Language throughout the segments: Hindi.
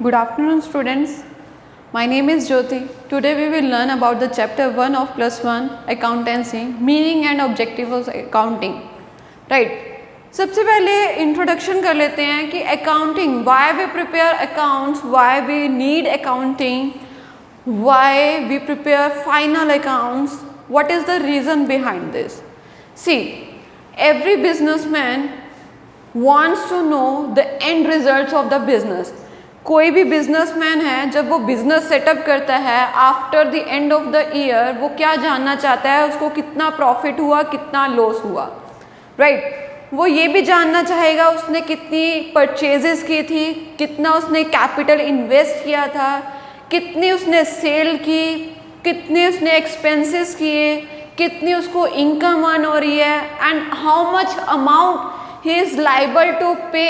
Good afternoon, students. My name is Jyoti. Today we will learn about the chapter 1 of plus 1 accountancy, meaning and objective of accounting. Right. सबसे पहले इंट्रोडक्शन कर लेते हैं कि accounting, why we prepare accounts, why we need accounting, why we prepare final accounts, what is the reason behind this. See, every businessman wants to know the end results of the business. कोई भी बिजनेसमैन है, जब वो बिजनेस सेटअप करता है after the end of the year, वो क्या जानना चाहता है, उसको कितना प्रॉफिट हुआ, कितना लॉस हुआ. राइट. वो ये भी जानना चाहेगा उसने कितनी परचेजेस की थी, कितना उसने कैपिटल इन्वेस्ट किया था, कितनी उसने सेल की, कितने उसने एक्सपेंसेस किए, कितनी उसको इनकम अर्न हो रही है, and how much amount he is liable to pay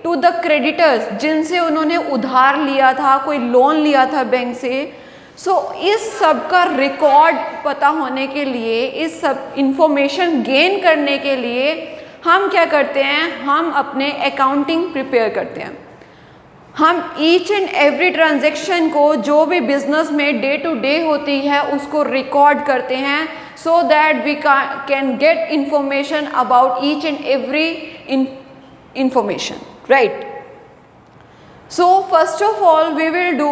to the creditors, जिनसे उन्होंने उधार लिया था, कोई लोन लिया था बैंक से. इस सब का रिकॉर्ड पता होने के लिए, इस सब इंफॉर्मेशन गेन करने के लिए हम क्या करते हैं, हम अपने अकाउंटिंग प्रिपेयर करते हैं. हम ईच एंड एवरी ट्रांजेक्शन को, जो भी बिजनेस में डे टू डे होती है, उसको रिकॉर्ड करते हैं, so that we can get information about each and every information, right? So first of all we will do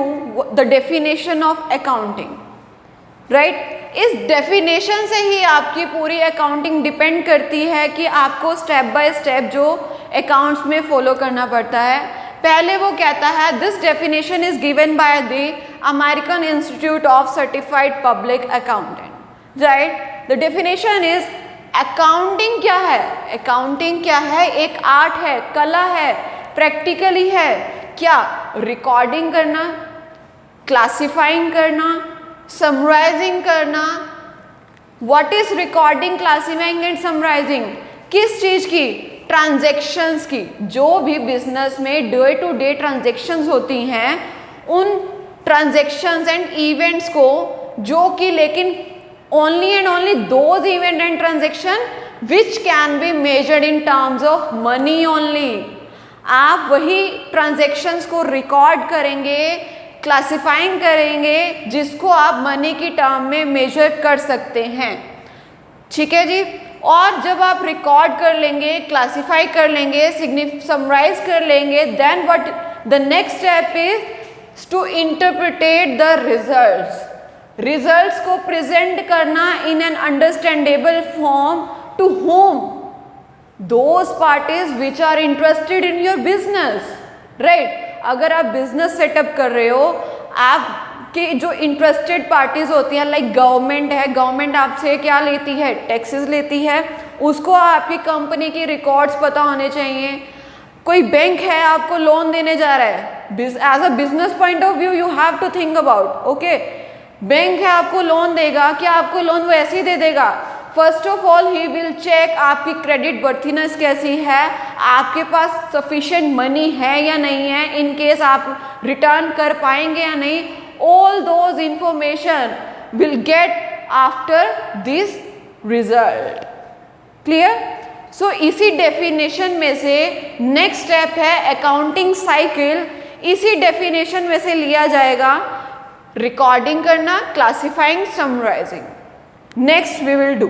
the definition of accounting, right? इस definition से ही आपकी पूरी accounting depend करती है कि आपको step by step जो accounts में follow करना पड़ता है. पहले वो कहता है this definition is given by the American Institute of Certified Public Accountant. Right. The definition is, accounting क्या है? अकाउंटिंग क्या है? एक आर्ट है, कला है, प्रैक्टिकली है. क्या? रिकॉर्डिंग करना, क्लासिफाइंग करना, समराइजिंग करना. What is recording, classifying and summarising? किस चीज़ की? ट्रांजैक्शंस की. जो भी बिजनेस में डे टू डे ट्रांजैक्शंस होती हैं, उन ट्रांजैक्शंस एंड इवेंट्स को, जो कि लेकिन only and only those event and transaction which can be measured in terms of money only. आप वही transactions को record करेंगे, classifying करेंगे, जिसको आप money की term में measure कर सकते हैं. ठीक है जी. और जब आप record कर लेंगे, classify कर लेंगे, summarize कर लेंगे, then what the next step is to interpret the results. Results को प्रेजेंट करना in an understandable form to whom? Those parties which are interested in your business. Right. अगर आप बिजनेस सेटअप कर रहे हो, आपकी जो इंटरेस्टेड पार्टीज होती हैं, लाइक गवर्नमेंट है, गवर्नमेंट आपसे क्या लेती है? टैक्सेस लेती है. उसको आपकी कंपनी की रिकॉर्ड्स पता होने चाहिए. कोई बैंक है, आपको लोन देने जा रहा है, as a business point of view you have to think about, okay. Bank है, आपको लोन देगा, क्या आपको लोन वो ऐसे ही दे देगा? First of all he will check आपकी क्रेडिट वर्थीनेस कैसी है, आपके पास सफिशिएंट मनी है या नहीं है, इन केस आप रिटर्न कर पाएंगे या नहीं. All those information will get after this result. Clear? So इसी डेफिनेशन में से नेक्स्ट स्टेप है अकाउंटिंग साइकिल. इसी डेफिनेशन में से लिया जाएगा रिकॉर्डिंग करना, classifying, summarising. Next we will do